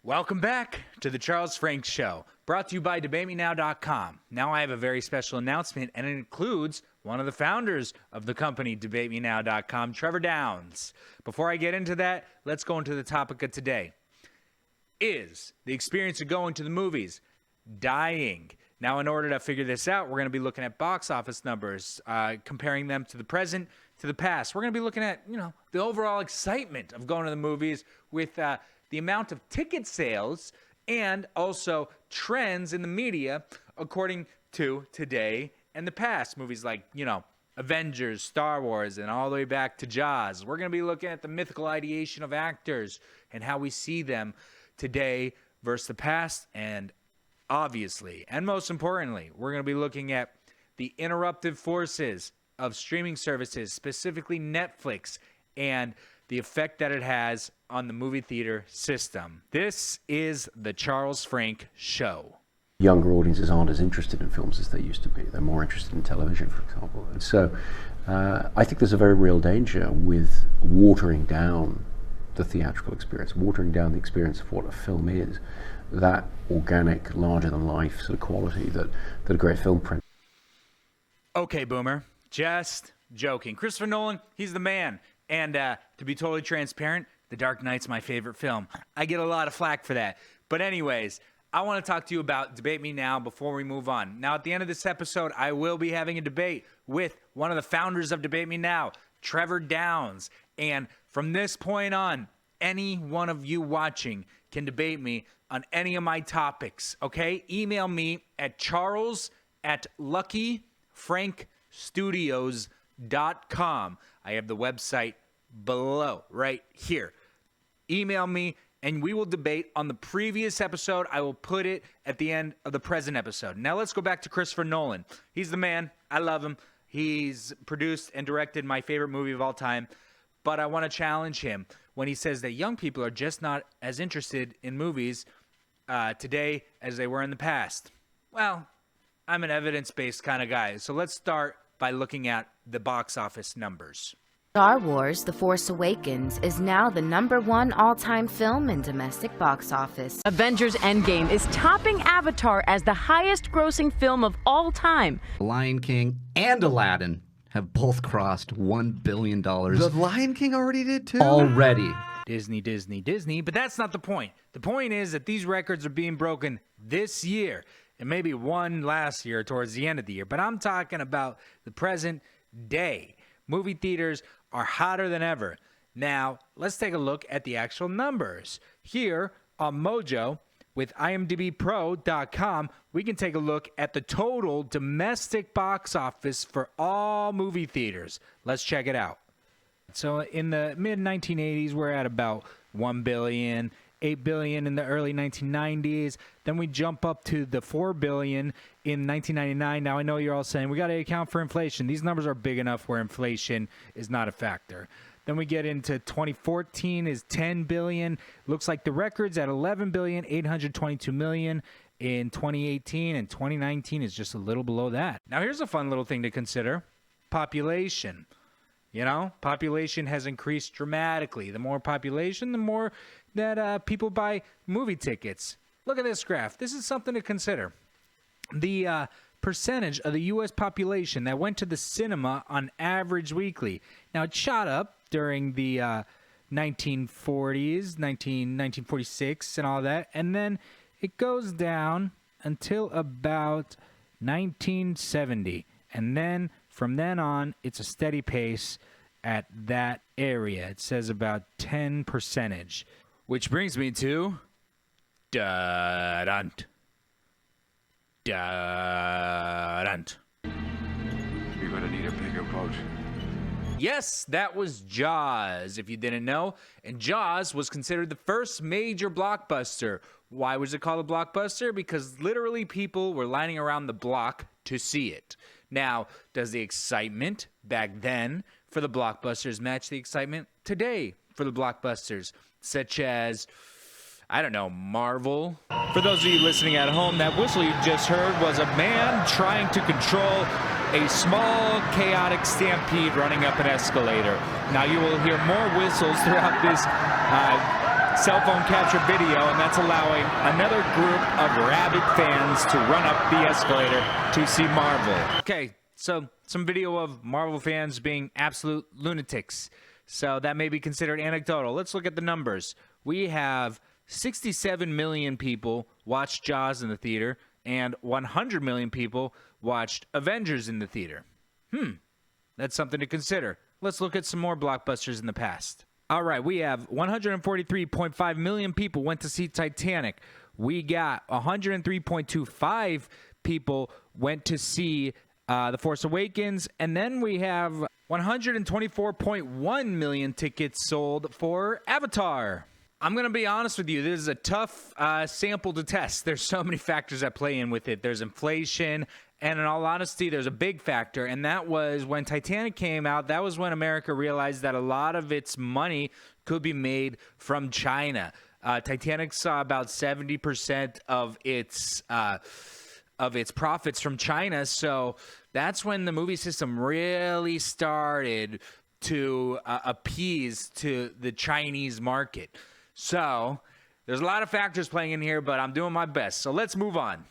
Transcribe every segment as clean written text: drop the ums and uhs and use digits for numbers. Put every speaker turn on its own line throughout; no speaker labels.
Welcome back to the Charles Frank Show, brought to you by DebateMeNow.com. Now I have a very special announcement, and it includes one of the founders of the company, DebateMeNow.com, Trevor Downs. Before I get into that, let's go into the topic of today. Is the experience of going to the movies dying? Now, in order to figure this out, we're going to be looking at box office numbers, comparing them to the present, to the past. We're going to be looking at, the overall excitement of going to the movies with the amount of ticket sales and also trends in the media according to today and the past. Movies like, Avengers, Star Wars, and all the way back to Jaws. We're going to be looking at the mythical ideation of actors and how we see them today versus the past. And obviously, and most importantly, we're going to be looking at the interruptive forces of streaming services, specifically Netflix, and the effect that it has on the movie theater system. This is the Charles Frank Show.
Younger audiences aren't as interested in films as they used to be. They're more interested in television, for example. And so I think there's a very real danger with watering down the theatrical experience, watering down the experience of what a film is, that organic, larger-than-life sort of quality that a great film print.
Okay, Boomer, just joking. Christopher Nolan, he's the man. And to be totally transparent, The Dark Knight's my favorite film. I get a lot of flack for that. But anyways, I want to talk to you about Debate Me Now before we move on. Now, at the end of this episode, I will be having a debate with one of the founders of Debate Me Now, Trevor Downs. And from this point on, any one of you watching can debate me on any of my topics, okay? Email me at charles@luckyfrankstudios.com. I have the website below, right here. Email me, and we will debate on the previous episode. I will put it at the end of the present episode. Now let's go back to Christopher Nolan. He's the man. I love him. He's produced and directed my favorite movie of all time. But I want to challenge him when he says that young people are just not as interested in movies today as they were in the past. Well, I'm an evidence-based kind of guy. So let's start by looking at the box office numbers.
Star Wars: The Force Awakens is now the #1 all-time film in domestic box office.
Avengers Endgame is topping Avatar as the highest-grossing film of all time.
Lion King and Aladdin have both crossed $1 billion.
The Lion King already did too?
Already.
Disney, but that's not the point. The point is that these records are being broken this year, and maybe one last year towards the end of the year. But I'm talking about the present day. Movie theaters are hotter than ever. Now, let's take a look at the actual numbers. Here on Mojo, with IMDbPro.com, we can take a look at the total domestic box office for all movie theaters. Let's check it out. So in the mid-1980s, we're at about $1 billion, $8 billion in the early 1990s. Then we jump up to the $4 billion in 1999. Now, I know you're all saying, we got to account for inflation. These numbers are big enough where inflation is not a factor. Then we get into 2014 is $10 billion. Looks like the record's at $11,822 million in 2018, and 2019 is just a little below that. Now, here's a fun little thing to consider. Population. Population has increased dramatically. The more population, the more that people buy movie tickets. Look at this graph. This is something to consider. The percentage of the U.S. population that went to the cinema on average weekly. Now, it shot up during the 1940s, 1946 and all that, and then it goes down until about 1970. And then from then on, it's a steady pace at that area. It says about 10%. Which brings me to da-dunt. Da-dunt.
You're gonna need a bigger boat.
Yes, that was Jaws, if you didn't know. And Jaws was considered the first major blockbuster. Why was it called a blockbuster? Because literally people were lining around the block to see it. Now, does the excitement back then for the blockbusters match the excitement today for the blockbusters? Such as, I don't know, Marvel. For those of you listening at home, that whistle you just heard was a man trying to control a small, chaotic stampede running up an escalator. Now, you will hear more whistles throughout this cell phone capture video, and that's allowing another group of rabid fans to run up the escalator to see Marvel. Okay, so some video of Marvel fans being absolute lunatics. So that may be considered anecdotal. Let's look at the numbers. We have 67 million people watched Jaws in the theater, and 100 million people watched Avengers in the theater. That's something to consider. Let's look at some more blockbusters in the past. All right, we have 143.5 million people went to see Titanic. We got 103.25 people went to see The Force Awakens. And then we have 124.1 million tickets sold for Avatar. I'm going to be honest with you. This is a tough sample to test. There's so many factors that play in with it. There's inflation. And in all honesty, there's a big factor, and that was when Titanic came out, that was when America realized that a lot of its money could be made from China. Titanic saw about 70% of its profits from China, so that's when the movie system really started to appease to the Chinese market. So there's a lot of factors playing in here, but I'm doing my best. So let's move on.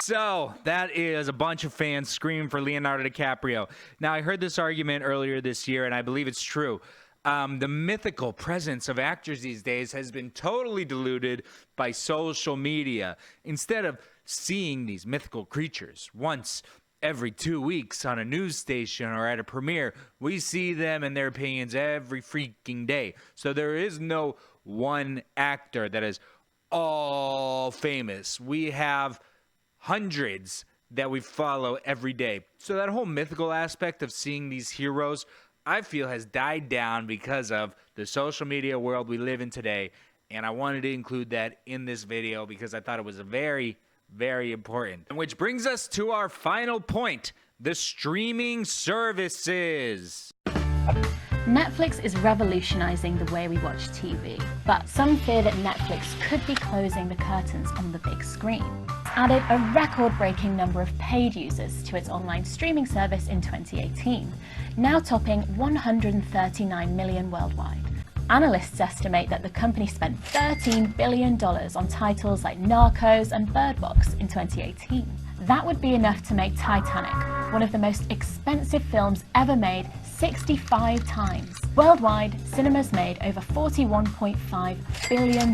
So that is a bunch of fans screaming for Leonardo DiCaprio. Now, I heard this argument earlier this year, and I believe it's true. The mythical presence of actors these days has been totally diluted by social media. Instead of seeing these mythical creatures once every 2 weeks on a news station or at a premiere, we see them and their opinions every freaking day. So there is no one actor that is all famous. We have hundreds that we follow every day. So that whole mythical aspect of seeing these heroes, I feel, has died down because of the social media world we live in today. And I wanted to include that in this video because I thought it was very, very important. Which brings us to our final point, the streaming services.
Netflix is revolutionizing the way we watch TV, but some fear that Netflix could be closing the curtains on the big screen. It's added a record-breaking number of paid users to its online streaming service in 2018, now topping 139 million worldwide. Analysts estimate that the company spent $13 billion on titles like Narcos and Bird Box in 2018. That would be enough to make Titanic one of the most expensive films ever made 65 times. Worldwide, cinemas made over $41.5 billion.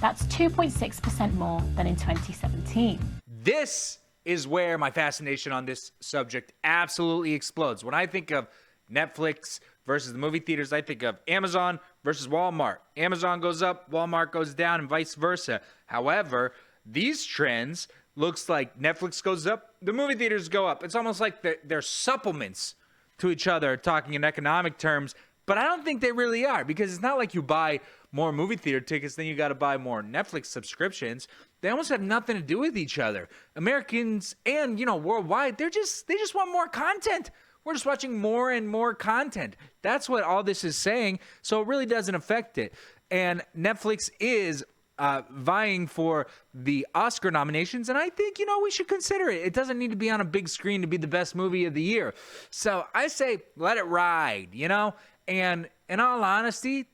That's 2.6% more than in 2017.
This is where my fascination on this subject absolutely explodes. When I think of Netflix versus the movie theaters, I think of Amazon versus Walmart. Amazon goes up, Walmart goes down, and vice versa. However, these trends looks like Netflix goes up, the movie theaters go up. It's almost like they're supplements to each other, talking in economic terms, but I don't think they really are, because it's not like you buy more movie theater tickets, then you got to buy more Netflix subscriptions. They almost have nothing to do with each other. Americans and, worldwide, they just want more content. We're just watching more and more content. That's what all this is saying, so it really doesn't affect it. And Netflix is vying for the Oscar nominations, and I think, we should consider it. It doesn't need to be on a big screen to be the best movie of the year. So I say let it ride, And in all honesty,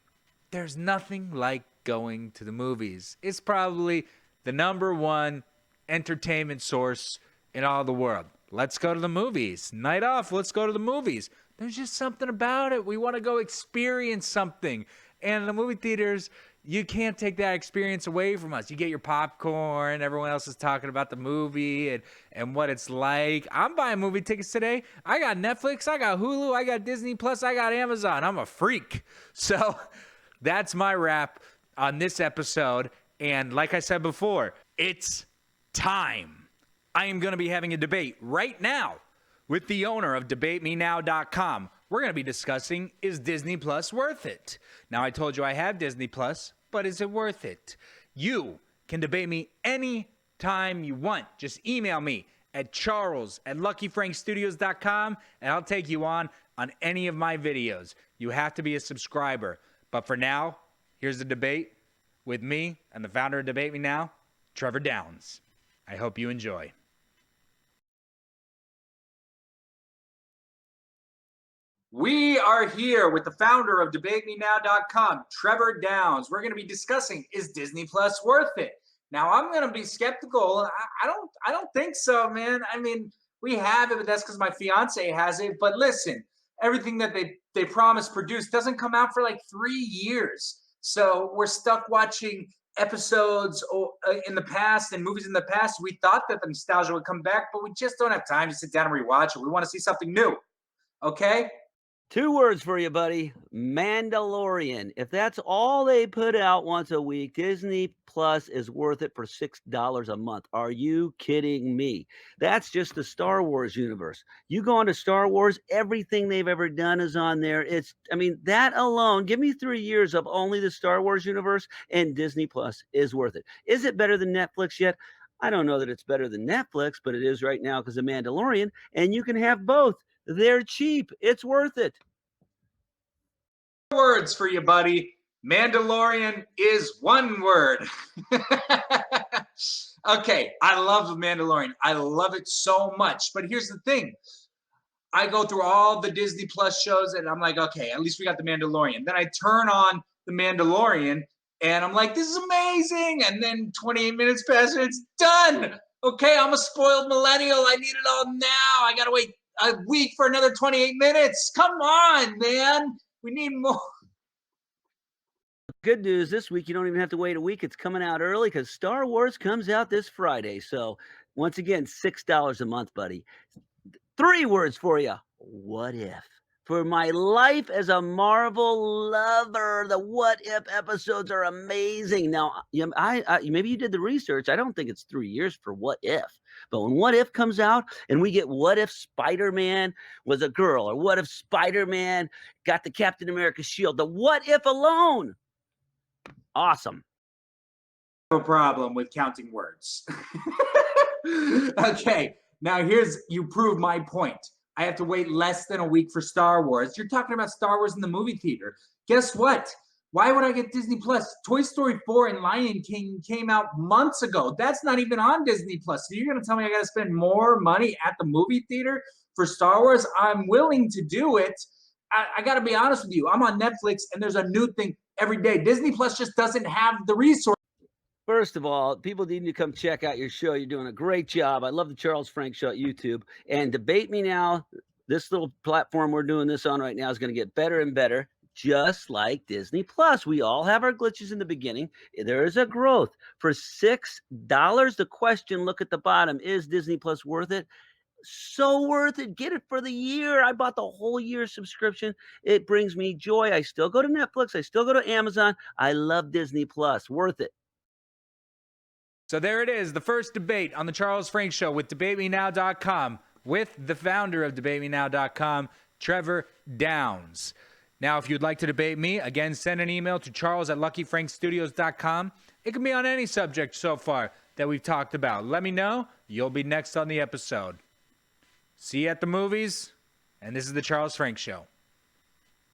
there's nothing like going to the movies. It's probably the #1 entertainment source in all the world. Let's go to the movies. Night off, let's go to the movies. There's just something about it. We want to go experience something. And the movie theaters, you can't take that experience away from us. You get your popcorn. Everyone else is talking about the movie and what it's like. I'm buying movie tickets today. I got Netflix. I got Hulu. I got Disney Plus. I got Amazon. I'm a freak. So that's my wrap on this episode. And like I said before, it's time. I am going to be having a debate right now with the owner of DebateMeNow.com. We're going to be discussing, is Disney Plus worth it? Now, I told you I have Disney Plus, but is it worth it? You can debate me anytime you want. Just email me at charles@luckyfrankstudios.com, and I'll take you on any of my videos. You have to be a subscriber. But for now, Here's the debate with me and the founder of Debate Me Now, Trevor Downs. I hope you enjoy. We are here with the founder of DebateMeNow.com, Trevor Downs. We're going to be discussing, is Disney Plus worth it? Now, I'm going to be skeptical. I don't think so, man. I mean, we have it, but that's because my fiance has it. But listen, everything that they promise produce doesn't come out for like 3 years. So we're stuck watching episodes in the past and movies in the past. We thought that the nostalgia would come back, but we just don't have time to sit down and rewatch it. We want to see something new. Okay?
2 words for you, buddy. Mandalorian. If that's all they put out once a week, Disney Plus is worth it for $6 a month. Are you kidding me? That's just the Star Wars universe. You go into Star Wars, everything they've ever done is on there. That alone, give me 3 years of only the Star Wars universe, and Disney Plus is worth it. Is it better than Netflix yet? I don't know that it's better than Netflix, but it is right now because of Mandalorian, and you can have both. They're cheap. It's worth it.
Words for you, buddy. Mandalorian is one word. Okay, I love The Mandalorian. I love it so much. But here's the thing. I go through all the Disney Plus shows and I'm like, okay, at least we got The Mandalorian. Then I turn on The Mandalorian and I'm like, this is amazing. And then 28 minutes pass and it's done. Okay, I'm a spoiled millennial. I need it all now. I got to wait a week for another 28 minutes. Come on, man. We need more.
Good news, this week you don't even have to wait a week. It's coming out early because Star Wars comes out this Friday. So once again, $6 a month, buddy. 3 words for you. What if? For my life as a Marvel lover, the What If episodes are amazing. Now, maybe you did the research. I don't think it's 3 years for What If. But when What If comes out and we get What If Spider-Man was a girl, or What If Spider-Man got the Captain America shield, the What If alone. Awesome.
No problem with counting words. Okay, now you prove my point. I have to wait less than a week for Star Wars. You're talking about Star Wars in the movie theater. Guess what? Why would I get Disney Plus? Toy Story 4 and Lion King came out months ago. That's not even on Disney Plus. So you're going to tell me I got to spend more money at the movie theater for Star Wars? I'm willing to do it. I got to be honest with you. I'm on Netflix and there's a new thing every day. Disney Plus just doesn't have the resources.
First of all, people need to come check out your show. You're doing a great job. I love the Charles Frank Show at YouTube. And Debate Me Now, this little platform we're doing this on right now is going to get better and better, just like Disney Plus. We all have our glitches in the beginning. There is a growth. For $6, the question, look at the bottom, is Disney Plus worth it? So worth it. Get it for the year. I bought the whole year subscription. It brings me joy. I still go to Netflix. I still go to Amazon. I love Disney Plus. Worth it.
So there it is, the first debate on the Charles Frank Show with DebateMeNow.com with the founder of DebateMeNow.com, Trevor Downs. Now, if you'd like to debate me, again, send an email to charles@luckyfrankstudios.com. It can be on any subject so far that we've talked about. Let me know. You'll be next on the episode. See you at the movies, and this is the Charles Frank Show.